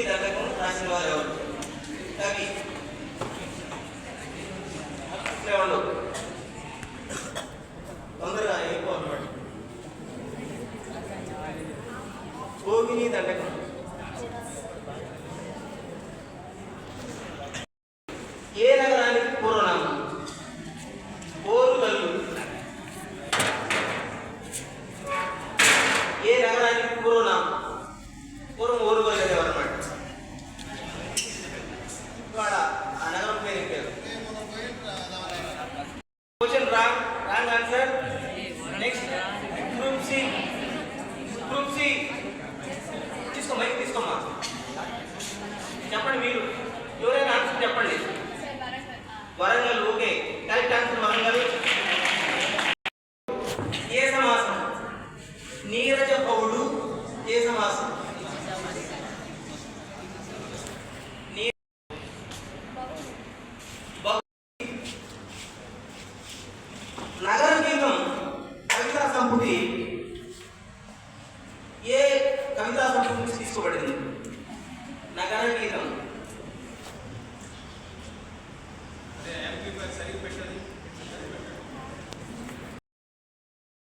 దండకం రాసిన వారు ఎవరు? కవి. తొందరగా ఎక్కువ అన్నమాట. భోగిని దండకం. ఏ నగరానికి పూర్వనామం? ఓరుగల్లు. ఏ నగరానికి పూర్వనామం? పూర్వం ఓరుగల్లు అనేవారన్నమాట. ఇవాళ ఆ నగరం పేరు. Question wrong answer. Next group C. తీసుకోమ్మా చెప్పండి. మీరు ఎవరైనా ఆన్సర్ చెప్పండి. Warangal. Okay, correct answer Warangal. ఏ సమాసం? నీరజ పౌడు ఏ సమాసం?